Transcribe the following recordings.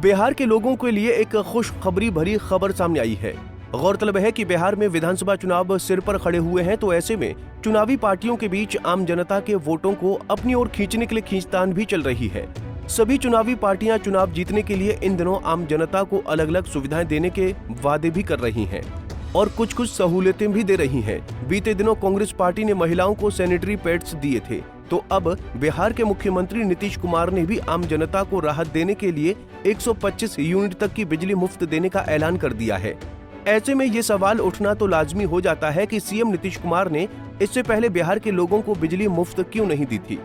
बिहार के लोगों के लिए एक खुशखबरी भरी खबर सामने आई है। गौरतलब है कि बिहार में विधानसभा चुनाव सिर पर खड़े हुए हैं, तो ऐसे में चुनावी पार्टियों के बीच आम जनता के वोटों को अपनी ओर खींचने के लिए खींचतान भी चल रही है। सभी चुनावी पार्टियां चुनाव जीतने के लिए इन दिनों आम जनता को अलग अलग सुविधाएं देने के वादे भी कर रही हैं और कुछ सहूलियतें भी दे रही हैं। बीते दिनों कांग्रेस पार्टी ने महिलाओं को सैनिटरी पैड्स दिए थे, तो अब बिहार के मुख्यमंत्री नीतीश कुमार ने भी आम जनता को राहत देने के लिए 125 यूनिट तक की बिजली मुफ्त देने का ऐलान कर दिया है। ऐसे में ये सवाल उठना तो लाजमी हो जाता है कि सीएम नीतीश कुमार ने इससे पहले बिहार के लोगों को बिजली मुफ्त क्यों नहीं दी थी।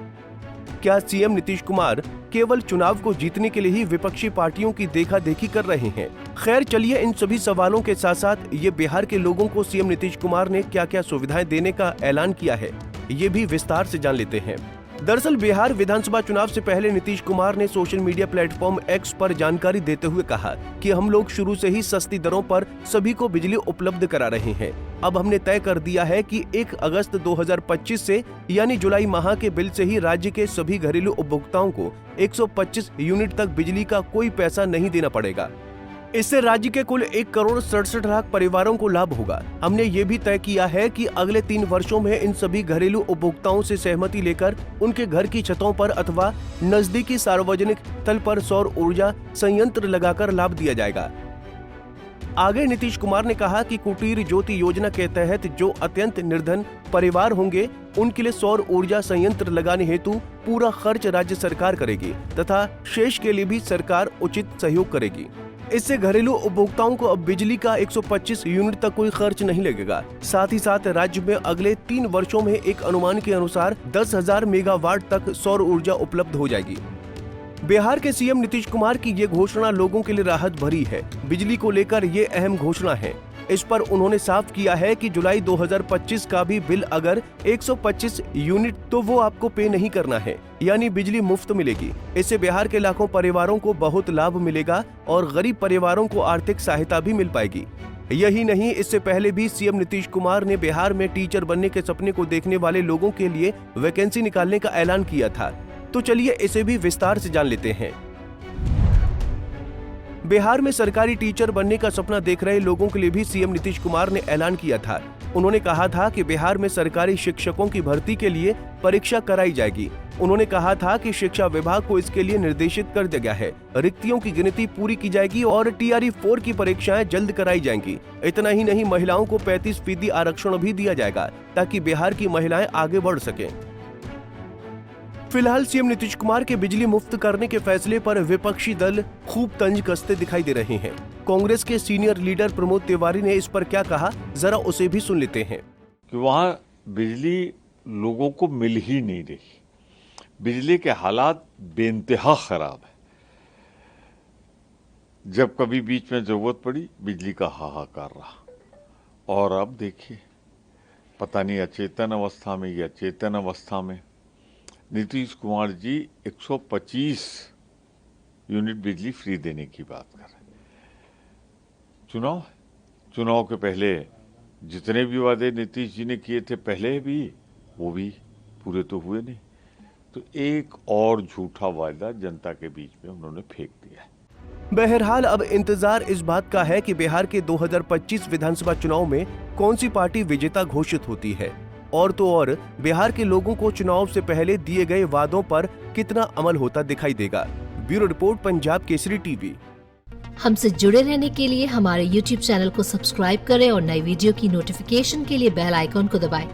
क्या सीएम नीतीश कुमार केवल चुनाव को जीतने के लिए ही विपक्षी पार्टियों की देखा देखी कर रहे हैं? खैर चलिए, इन सभी सवालों के साथ साथ ये बिहार के लोगों को सीएम नीतीश कुमार ने क्या क्या सुविधाएं देने का ऐलान किया है, ये भी विस्तार से जान लेते हैं। दरअसल बिहार विधानसभा चुनाव से पहले नीतीश कुमार ने सोशल मीडिया प्लेटफॉर्म एक्स पर जानकारी देते हुए कहा कि हम लोग शुरू से ही सस्ती दरों पर सभी को बिजली उपलब्ध करा रहे हैं। अब हमने तय कर दिया है कि 1 अगस्त 2025 से यानी जुलाई माह के बिल से ही राज्य के सभी घरेलू उपभोक्ताओं को 125 यूनिट तक बिजली का कोई पैसा नहीं देना पड़ेगा। इससे राज्य के कुल 1,67,00,000 परिवारों को लाभ होगा। हमने ये भी तय किया है कि अगले 3 वर्षों में इन सभी घरेलू उपभोक्ताओं से सहमति लेकर उनके घर की छतों पर अथवा नजदीकी सार्वजनिक स्थल पर सौर ऊर्जा संयंत्र लगाकर लाभ दिया जाएगा। आगे नीतीश कुमार ने कहा कि कुटीर ज्योति योजना के तहत जो अत्यंत निर्धन परिवार होंगे उनके लिए सौर ऊर्जा संयंत्र लगाने हेतु पूरा खर्च राज्य सरकार करेगी तथा शेष के लिए भी सरकार उचित सहयोग करेगी। इससे घरेलू उपभोक्ताओं को अब बिजली का 125 यूनिट तक कोई खर्च नहीं लगेगा। साथ ही साथ राज्य में अगले 3 वर्षों में एक अनुमान के अनुसार 10,000 मेगावाट तक सौर ऊर्जा उपलब्ध हो जाएगी। बिहार के सीएम नीतीश कुमार की ये घोषणा लोगों के लिए राहत भरी है। बिजली को लेकर ये अहम घोषणा है। इस पर उन्होंने साफ किया है कि जुलाई 2025 का भी बिल अगर 125 यूनिट तो वो आपको पे नहीं करना है, यानी बिजली मुफ्त मिलेगी। इससे बिहार के लाखों परिवारों को बहुत लाभ मिलेगा और गरीब परिवारों को आर्थिक सहायता भी मिल पाएगी। यही नहीं, इससे पहले भी सीएम नीतीश कुमार ने बिहार में टीचर बनने के सपने को देखने वाले लोगों के लिए वैकेंसी निकालने का ऐलान किया था। तो चलिए इसे भी विस्तार से जान लेते हैं। बिहार में सरकारी टीचर बनने का सपना देख रहे लोगों के लिए भी सीएम नीतीश कुमार ने ऐलान किया था। उन्होंने कहा था कि बिहार में सरकारी शिक्षकों की भर्ती के लिए परीक्षा कराई जाएगी। उन्होंने कहा था कि शिक्षा विभाग को इसके लिए निर्देशित कर दिया गया है। रिक्तियों की गिनती पूरी की जाएगी और TRE 4 की परीक्षाएं जल्द कराई जाएंगी। इतना ही नहीं, महिलाओं को 35% आरक्षण भी दिया जाएगा ताकि बिहार की महिलाएं आगे बढ़ सकें। फिलहाल सीएम नीतीश कुमार के बिजली मुफ्त करने के फैसले पर विपक्षी दल खूब तंज कसते दिखाई दे रहे हैं। कांग्रेस के सीनियर लीडर प्रमोद तिवारी ने इस पर क्या कहा, जरा उसे भी सुन लेते हैं। कि वहाँ बिजली लोगों को मिल ही नहीं रही। बिजली के हालात बेइंतहा खराब है। जब कभी बीच में जरूरत पड़ी बिजली का हाहाकार रहा, और अब देखिए पता नहीं अचेतन अवस्था में या चेतन अवस्था में नीतीश कुमार जी 125 यूनिट बिजली फ्री देने की बात कर रहे हैं। चुनाव के पहले जितने भी वादे नीतीश जी ने किए थे पहले भी, वो भी पूरे तो हुए नहीं। तो एक और झूठा वादा जनता के बीच में उन्होंने फेंक दिया है। बहरहाल अब इंतजार इस बात का है कि बिहार के 2025 विधानसभा चुनाव में कौन सी पार्टी विजेता घोषित होती है, और तो और बिहार के लोगों को चुनाव से पहले दिए गए वादों पर कितना अमल होता दिखाई देगा। Bureau report, Punjab Kesari TV. हमसे जुड़े रहने के लिए हमारे YouTube चैनल को सब्सक्राइब करें और नई वीडियो की नोटिफिकेशन के लिए बेल आइकॉन को दबाएं।